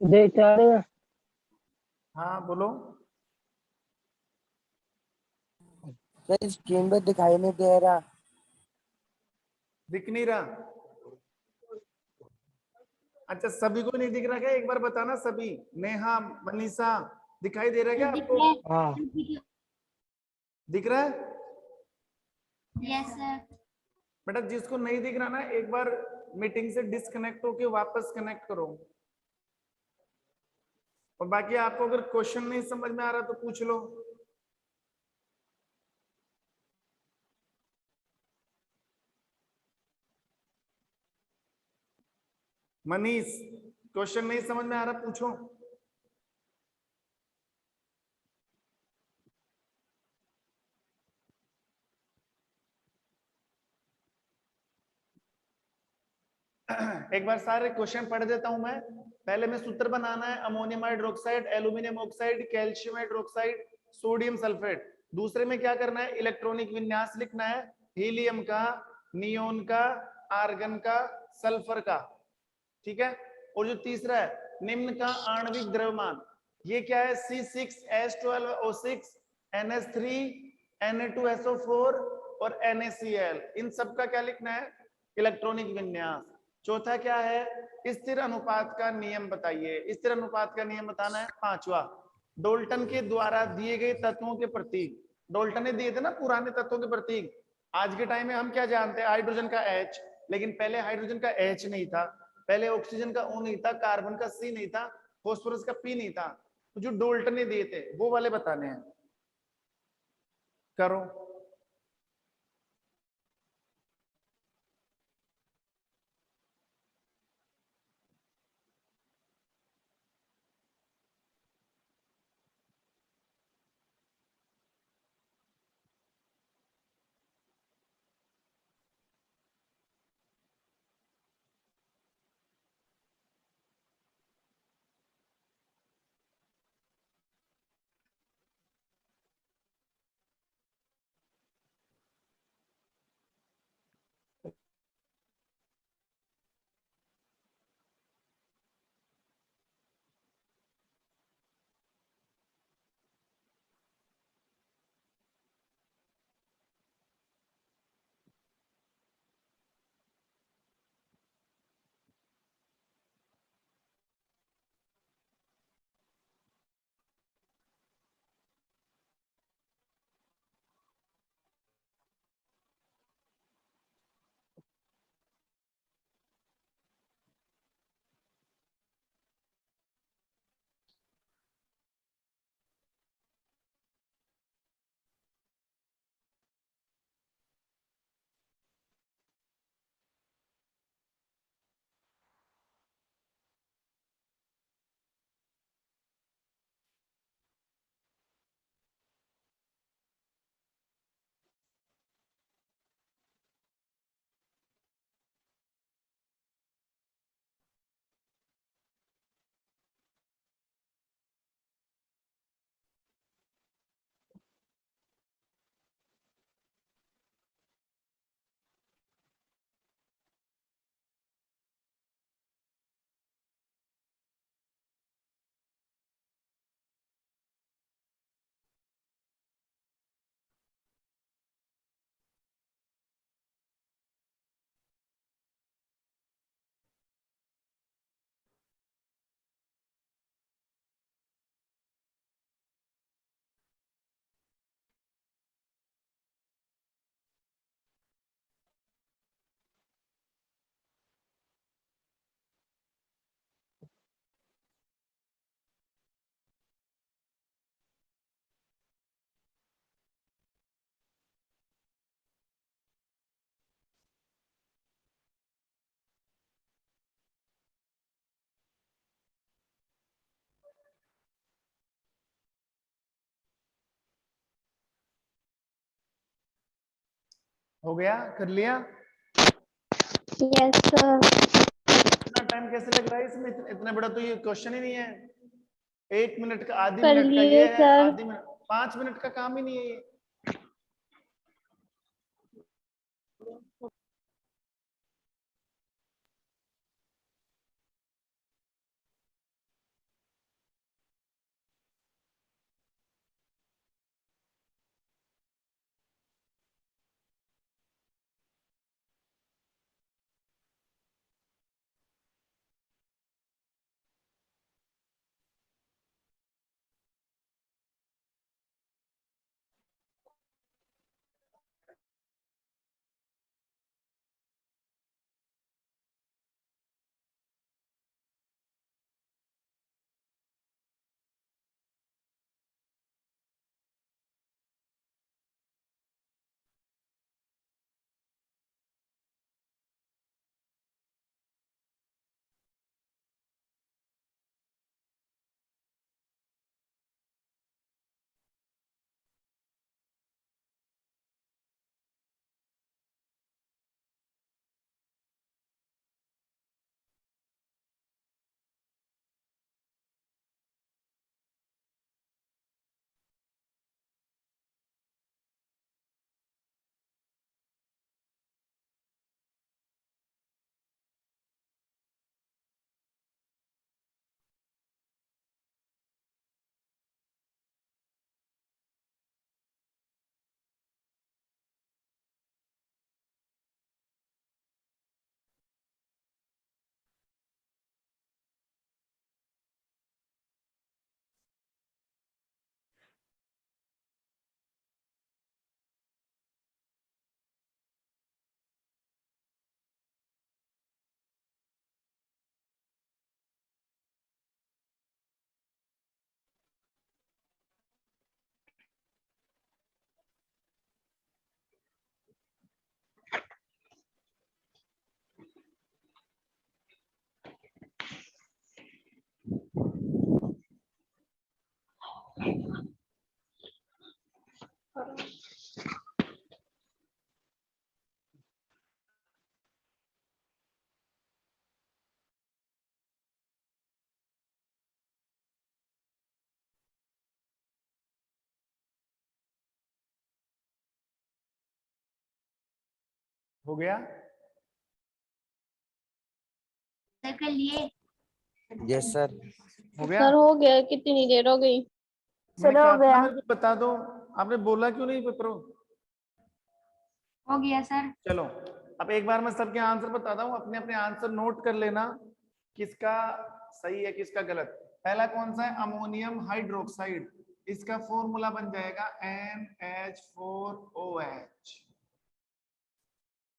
देख क्या रहे हैं? हाँ बोलो। सर स्क्रीन पर दिखाई नहीं दे रहा। दिख नहीं रहा? अच्छा, सभी को नहीं दिख रहा क्या? एक बार बताना सभी। नेहा, मनीषा, दिखाई दे रहा है क्या आपको? हाँ। दिख रहा है? Yes sir. बेटा जिसको नहीं दिख रहा ना, एक बार मीटिंग से डिस्कनेक्ट होके वापस कनेक्ट करो। और बाकी आपको अगर क्वेश्चन नहीं समझ में आ रहा तो पूछ लो। मनीष, क्वेश्चन नहीं समझ में आ रहा पूछो। एक बार सारे क्वेश्चन पढ़ देता हूं मैं। पहले में सूत्र बनाना है, ammonium hydroxide, aluminium oxide, calcium hydroxide, sodium sulphate. दूसरे में क्या करना है? इलेक्ट्रॉनिक विन्यास लिखना है, हीलियम का, नियोन का, आर्गन का, सल्फर का। ठीक है। और जो तीसरा है, निम्न का आणविक द्रव्यमान। ये क्या है? C6H12O6, NH3, Na2SO4 और NaCl। इन सब का क्या लिखना है? इलेक्ट्रॉनिक विन्यास। चौथा क्या है? स्थिर अनुपात का नियम बताइए। स्थिर अनुपात का नियम बताना है। पांचवा, डाल्टन के द्वारा दिए गए तत्वों के प्रतीक। डाल्टन ने दिए थे ना पुराने तत्वों के प्रतीक। आज के टाइम में हम क्या जानते हैं? हाइड्रोजन का H, लेकिन पहले हाइड्रोजन का H नहीं था, पहले ऑक्सीजन का O नहीं था, कार्बन का C नहीं था, फॉस्फोरस का P नहीं था। तो जो डाल्टन ने दिए थे वो वाले बताने हैं। करो। हो गया? कर लिया? Yes sir. इतना टाइम कैसे लग रहा है इसमें? इतना बड़ा तो ये क्वेश्चन ही नहीं है। 1 मिनट का, आधी कर मिनट का लिए ये है, सर। आधी मिनट, 5 मिनट का काम ही नहीं है ये। हो गया? सर कर लिए? Yes sir. हो गया? सर हो गया, कितनी देर हो गई? मैंने सर हो कहा था गया। मेरे को बता दो, आपने बोला क्यों नहीं पेपरों? हो गया सर। चलो अब एक बार मैं सबके आंसर बताता हूँ, अपने अपने आंसर नोट कर लेना किसका सही है किसका गलत। पहला कौन सा है? Ammonium hydroxide. इसका फॉर्मूला बन जाएगा NH4OH।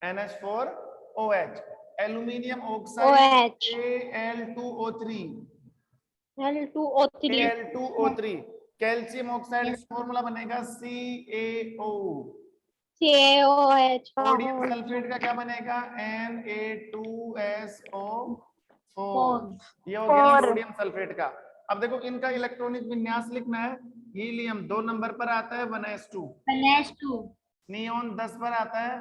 NH4OH। Aluminium oxide OH Al2O3। L2O3 Al2O3। Calcium oxide Yes. का फॉर्मूला बनेगा CaO। CaOH का सोडियम होल सल्फेट का क्या बनेगा? Na2SO4। फोर। ये हो गया फोर। सोडियम सल्फेट का। अब देखो इनका इलेक्ट्रॉनिक विन्यास लिखना है। हीलियम 2 नंबर पर आता है 1s2। NH2 नियोन 10 पर आता है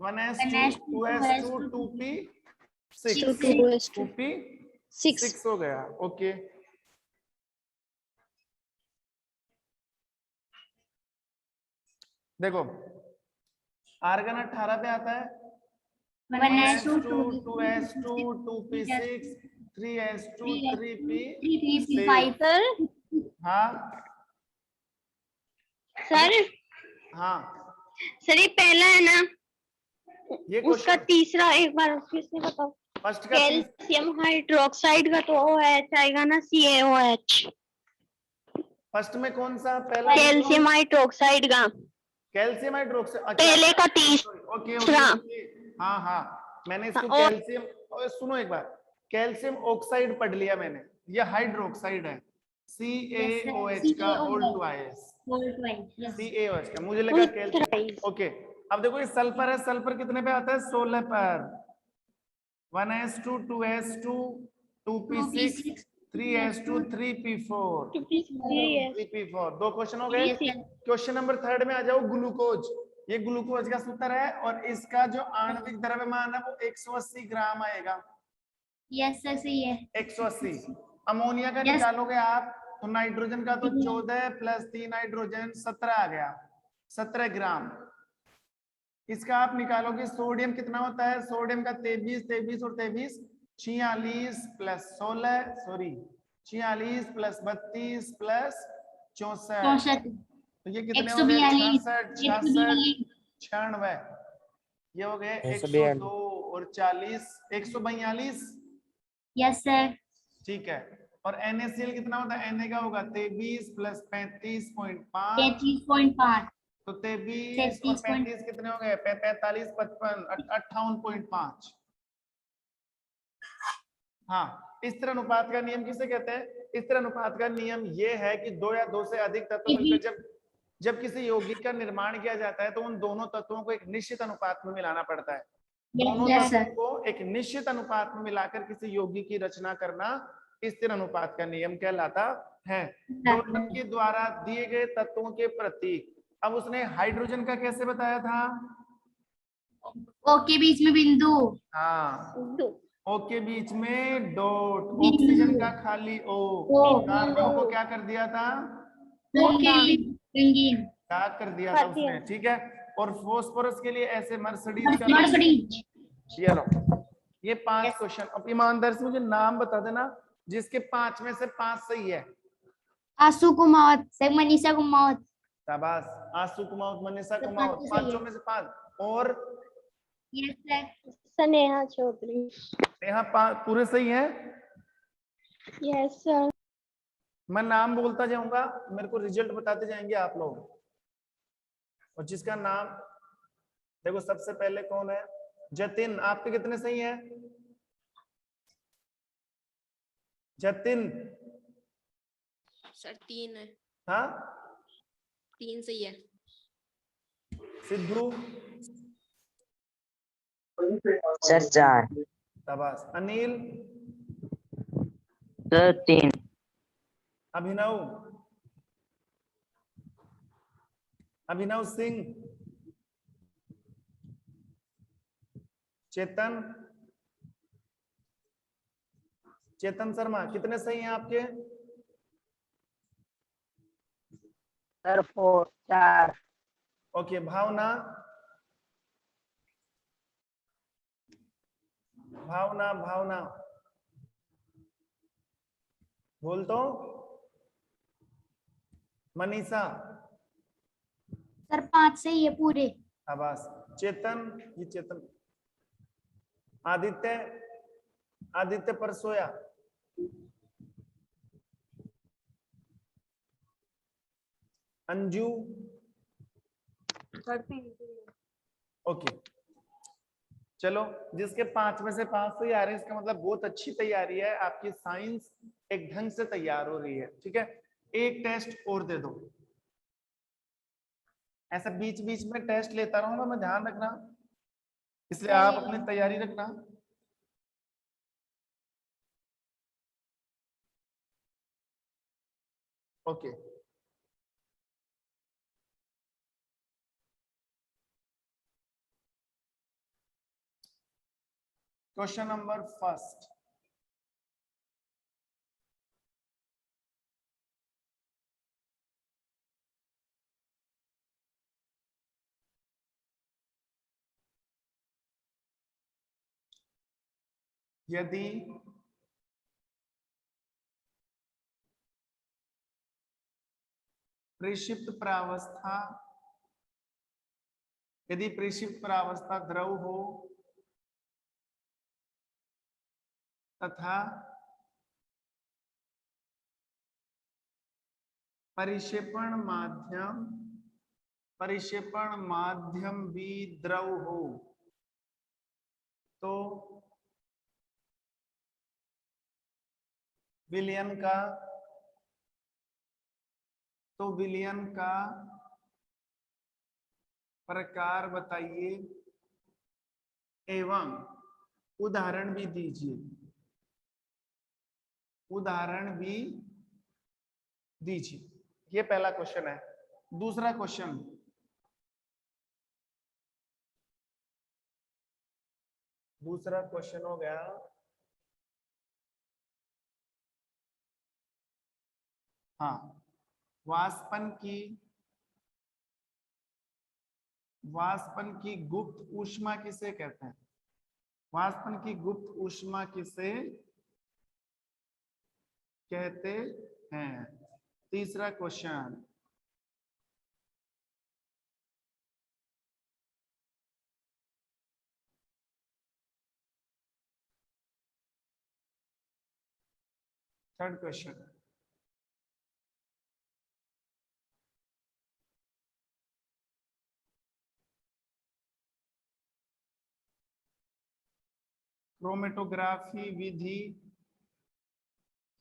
1s2 NH2 2s2 2p6 2S2 2p6 6 हो गया। ओके देखो आर्गन 18 पे आता है 1s2 2s2 2p6 3s2 3p6। 3p5 sir हाँ सर हाँ सर ये पहला है ना, ये उसका क्वेश्चन तीसरा एक बार फिर से बताओ। फर्स्ट का कैल्शियम हाइड्रोक्साइड का तो OH आएगा ना, CaOH। फर्स्ट में कौन सा पहला? कैल्शियम हाइड्रोक्साइड का कैल्शियम हाइड्रोक्साइड। अच्छा पहले का तीसरा। ओके ओके ओके हाँ हाँ मैंने इसको और- कैल्शियम सुनो एक बार, कैल्शियम ऑक्साइड पढ़ लिया मैंने, ये हाइड्रोक्साइड है CaOH का होल टू IS। CaOH का मुझे लगा कैल्शियम। ओके अब देखो ये सल्फर है, सल्फर कितने पे आता है? 16 पर 1s2 2s2 2p6 3s2 3p4 3p4। दो क्वेश्चन हो गए। क्वेश्चन नंबर 3 में आ जाओ। ग्लूकोज, ये ग्लूकोज का सूत्र है और इसका जो आणविक द्रव्यमान है वो 180 ग्राम आएगा। यस सर सही है। 180। अमोनिया का Yes. निकालोगे आप तो नाइट्रोजन का तो 14 प्लस 3 नाइट्रोजन 17 आ गया, 17 ग्राम। इसका आप निकालोगे सोडियम कितना होता है? सोडियम का 23 23 और 23 46 प्लस 16 सॉरी 46 प्लस 32 प्लस 64। 64 तो ये कितने हो गए? 142 66 66 96। ये हो गए 102 और 40 142। Yes sir. ठीक है और NaCl कितना होता है? Na का होगा 23 प्लस 35.5 33.5 तो 23 और 35 कितने हो गए? 45 55 58.5। हाँ इस तरह अनुपात का नियम किसे कहते हैं? इस तरह अनुपात का नियम ये है कि 2 या 2 से अधिक तत्व मिलकर जब किसी यौगिक का निर्माण किया जाता है तो उन दोनों तत्वों को एक निश्चित अनुपात में मिलाना पड़ता है। दोनों Yes, तत्वों sir. को एक निश्चित अनुपात में मिलाकर किसी यौगिक की रचना करना स्थिर अनुपात का नियम कहलाता है। डॉल्टन के द्वारा दिए गए तत्वों के प्रतीक। अब उसने हाइड्रोजन का कैसे बताया था? ओ के बीच में बिंदु। हाँ O के बीच में डॉट, बिंदु। ऑक्सीजन का खाली O, O। कार्बन को क्या कर दिया था? रंगीन। क्या कर दिया था उसने? ठीक है और फास्फोरस के लिए ऐसे मर्सिडीज का मर्सिडीज। ये लो ये 5 Yes. क्वेश्चन। अब ईमानदार से मुझे नाम बता देना जिसके 5 में से 5 सही है। आंसू कुमावत सर, मनीषा कुमावत। शाबाश, आंसू कुमावत, मनीषा तो कुमावत, पांचों सही है। 5 में से 5। और यस सर। स्नेहा चौधरी। यहाँ 5 पूरे सही हैं। Yes sir. मैं नाम बोलता जाऊंगा, मेरे को रिजल्ट बताते जाएंगे आप लोग। और जिसका नाम देखो सबसे पहले कौन है? जतिन। आपके कितने सही हैं? जतिन। सर 3 है। हाँ 3 सही है। सिद्धू। सर 4। शाबाश। अनिल। सर 3। अभिनव। अभिनव सिंह, चेतन, चेतन शर्मा, कितने सही हैं आपके? सर 4। ओके, भावना, भावना, भावना बोल तो। मनीषा, सर 5 सही है पूरे। आवास, चेतन, ये चेतन, आदित्य, आदित्य परसोया, अंजू, ओके। चलो, जिसके 5 में से 5 सही आ रहे हैं इसका मतलब बहुत अच्छी तैयारी है आपकी, साइंस एक ढंग से तैयार हो रही है, ठीक है। एक टेस्ट और दे दो, ऐसा बीच बीच में टेस्ट लेता रहूंगा मैं, ध्यान रखना, इसलिए आप अपनी तैयारी रखना। ओके, क्वेश्चन नंबर फर्स्ट, यदि प्रक्षिप्त प्रावस्था, यदि प्रक्षिप्त प्रावस्था द्रव हो तथा परिक्षेपण माध्यम भी द्रव हो तो विलयन का प्रकार बताइए एवं उदाहरण भी दीजिए, उदाहरण भी दीजिए। ये पहला क्वेश्चन है। दूसरा क्वेश्चन, दूसरा क्वेश्चन हो गया, हाँ, वाष्पन की गुप्त ऊष्मा किसे कहते हैं? वाष्पन की गुप्त ऊष्मा किसे कहते हैं? तीसरा क्वेश्चन, थर्ड क्वेश्चन, क्रोमेटोग्राफी विधि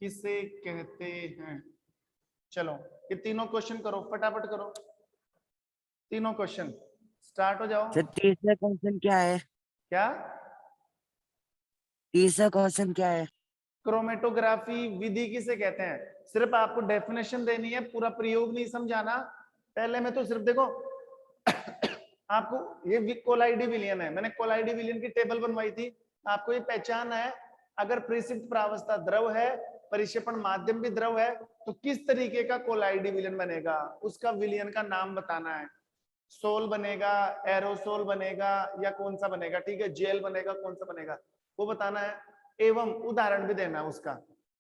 किसे कहते हैं? चलो, ये तीनों क्वेश्चन करो, फटाफट करो, तीनों क्वेश्चन स्टार्ट हो जाओ। सर तीसरा क्वेश्चन क्या है? क्या? तीसरा क्वेश्चन क्या है? क्रोमेटोग्राफी विधि किसे कहते हैं? सिर्फ आपको डेफिनेशन देनी है, पूरा प्रयोग नहीं समझाना। पहले में तो सिर्फ देखो आपको ये कोलाइडी विलियन है, मैंने कोलाइडी विलियन की टेबल बनवाई थी, आपको ये पहचान है अगर प्रक्षिप्त प्रावस्था द्रव है, परिक्षेपण माध्यम भी द्रव है, तो किस तरीके का कोलाइडी विलियन बनेगा, उसका विलियन का नाम बताना है। सोल बनेगा, एरोसोल बनेगा, या कौन सा बनेगा, ठीक है, जेल बनेगा, कौन सा बनेगा वो बताना है, एवं उदाहरण भी देना है उसका।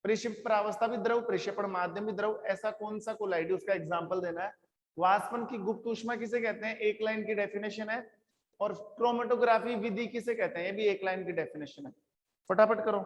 प्रक्षिप्त प्रावस्था भी द्रव, प्रक्षेपण माध्यम भी द्रव, ऐसा कौन सा कोलाइडी उसका एग्जाम्पल देना है। वाष्पन की गुप्त ऊष्मा किसे कहते हैं, एक लाइन की डेफिनेशन है। और क्रोमेटोग्राफी विधि किसे कहते हैं, ये भी एक लाइन की डेफिनेशन है। फटाफट करो।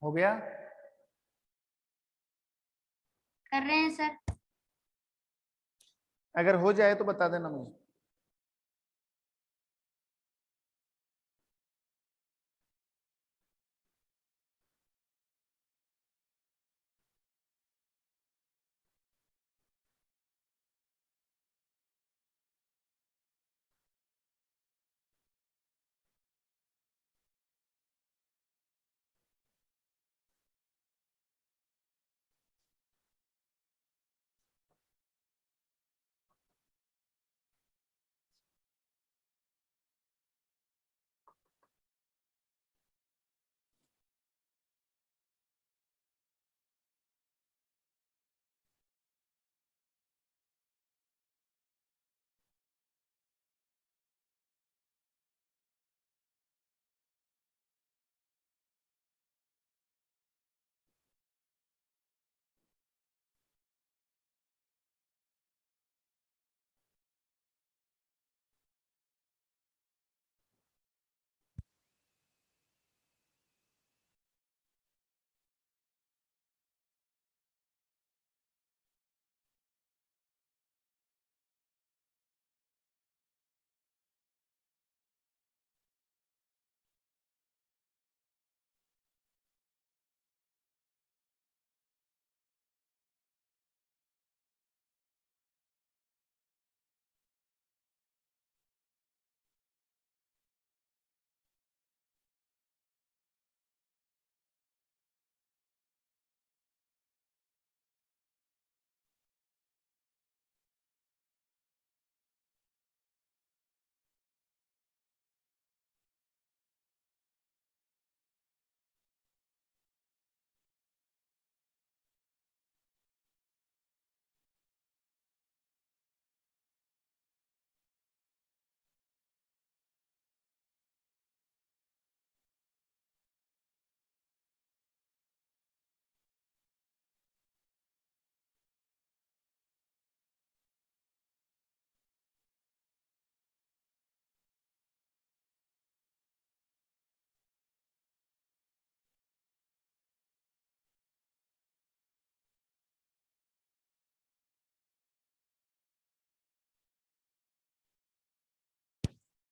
हो गया? कर रहे हैं सर। अगर हो जाए तो बता देना मुझे।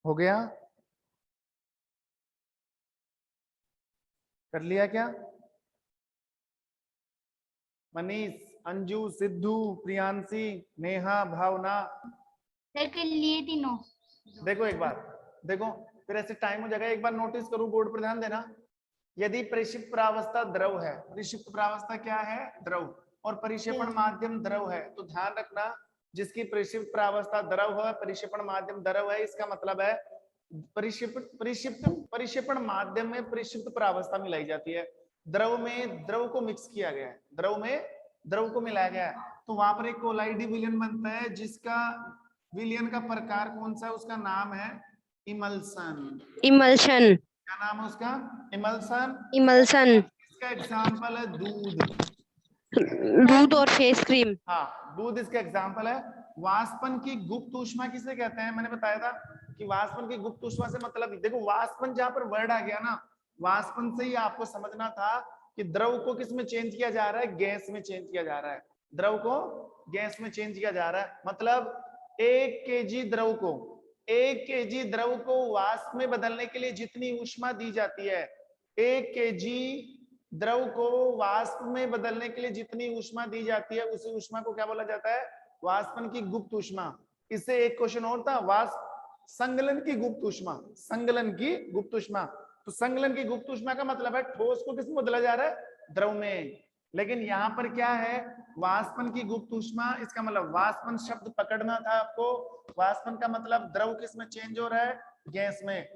हो गया? कर लिया क्या? मनीष, अंजू, सिद्धू, प्रियांशी, नेहा, भावना। सर कर लिए तीनों। देखो एक बार, देखो फिर ऐसे टाइम हो जाएगा। एक बार नोटिस करो, बोर्ड पर ध्यान देना। यदि परिक्षिप्त प्रावस्था द्रव है, परिक्षिप्त प्रावस्था क्या है? द्रव। और परिक्षेपण माध्यम द्रव है, तो ध्यान रखना जिसकी परिक्षिप्त प्रावस्था द्रव है, परिक्षेपण माध्यम द्रव है, इसका मतलब है परिक्षेपण माध्यम में परिक्षिप्त प्रावस्था मिलाई जाती है। द्रव में द्रव को मिक्स किया गया है, द्रव में द्रव को मिलाया गया है, तो वहां पर एक कोलाइडी विलयन बनता है, जिसका विलयन का प्रकार कौन सा है? उसका नाम है इमल्सन। इमल्शन। क्या नाम है उसका? इमल्सन। इमल्सन। इसका एग्जाम्पल है दूध। दूध और फेस क्रीम। हाँ, दूध इसका एग्जाम्पल है। वाष्पन की गुप्त ऊष्मा किसे कहते हैं? मैंने बताया था कि वाष्पन की गुप्त ऊष्मा से मतलब, देखो वाष्पन जहां पर वर्ड आ गया ना, वाष्पन से ही आपको समझना था कि द्रव को किस में चेंज किया जा रहा है? गैस में चेंज किया जा रहा है। द्रव को गैस में चेंज किया जा रहा है, मतलब 1 kg द्रव को 1 kg द्रव को वाष्प में बदलने के लिए जितनी ऊष्मा दी जाती है, 1 kg द्रव को वाष्प में बदलने के लिए जितनी ऊष्मा दी जाती है, उसी ऊष्मा को क्या बोला जाता है? वाष्पन की गुप्त ऊष्मा। इससे एक क्वेश्चन और था, वाष्प संगलन की गुप्त ऊष्मा। संगलन की गुप्त ऊष्मा, तो संगलन की गुप्त ऊष्मा का मतलब है ठोस को किसमें बदला जा रहा है? द्रव में। लेकिन यहाँ पर क्या है? वाष्पन की गुप्त ऊष्मा, इसका मतलब वाष्पन शब्द पकड़ना था आपको। वाष्पन का मतलब द्रव किसमें चेंज हो रहा है? गैस में।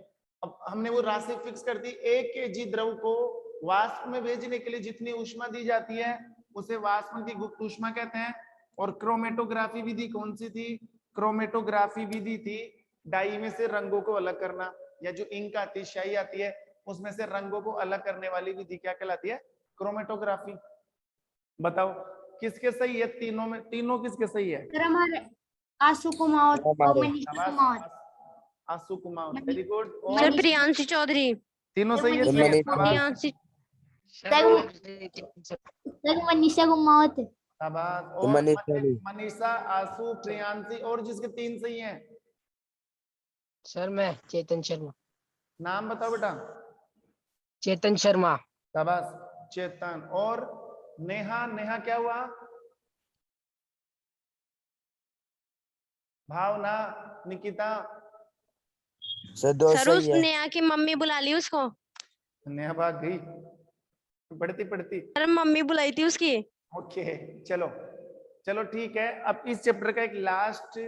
अब हमने वो राशि फिक्स कर दी, 1 kg द्रव को वाष्प में भेजने के लिए जितनी ऊष्मा दी जाती है, उसे वाष्पन की गुप्त ऊष्मा कहते हैं। और क्रोमेटोग्राफी विधि कौन सी थी? क्रोमेटोग्राफी विधि थी डाई में से रंगों को अलग करना, या जो इंक आती है, स्याही आती है, उसमें से रंगों को अलग करने वाली विधि क्या कहलाती है? क्रोमेटोग्राफी। बताओ किसके सही है? तीनों में तीनों किसके सही है? सर हमारे आशु कुमार और मनीष कुमार। आशु कुमार, वेरी गुड। सर और प्रियांशी चौधरी। तीनों सर सही है? मनीष कुमार। प्रियांशी सर मनीषा गुमावत है। शाबाश। और मनीषा भी। मनीषा, आशु, प्रियांशी और जिसके 3 सही हैं सर मैं चेतन शर्मा। नाम बताओ बेटा। चेतन शर्मा। शाबाश चेतन। और नेहा, नेहा क्या हुआ? भावना, निकिता, सर 2 सर उस सही है। नेहा की मम्मी बुला ली उसको। नेहा भाग गई पढ़ती पढ़ती। सर मम्मी बुलाई थी उसकी। ओके चलो चलो ठीक है। अब इस चैप्टर का एक लास्ट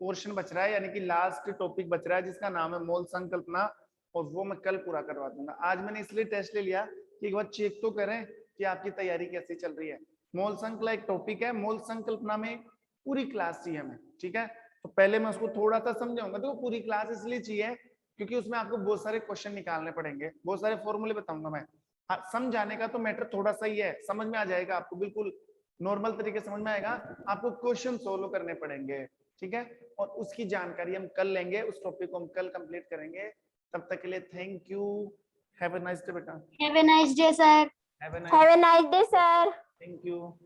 पोर्शन बच रहा है, यानी कि लास्ट टॉपिक बच रहा है, जिसका नाम है मोल संकल्पना, और वो मैं कल पूरा करवा दूंगा। आज मैंने इसलिए टेस्ट ले लिया कि एक बार चेक तो करें कि आपकी तैयारी कैसी चल रही है। मोल संकल्पना एक टॉपिक है, मोल संकल्पना में पूरी क्लास चाहिए हमें, ठीक है। तो पहले मैं उसको थोड़ा सा समझाऊंगा। देखो पूरी क्लास इसलिए चाहिए क्योंकि उसमें आपको बहुत सारे क्वेश्चन निकालने पड़ेंगे, बहुत सारे फॉर्मूले बताऊंगा मैं। हाँ, समझाने का तो मैटर थोड़ा सा ही है, समझ में आ जाएगा आपको, बिल्कुल नॉर्मल तरीके से समझ में आएगा। आपको क्वेश्चन सोल्व करने पड़ेंगे, ठीक है। और उसकी जानकारी हम कल लेंगे, उस टॉपिक को हम कल कंप्लीट करेंगे। तब तक के लिए thank you. Have a nice day बेटा। Have a nice day sir. Have a have a nice day sir. Thank you.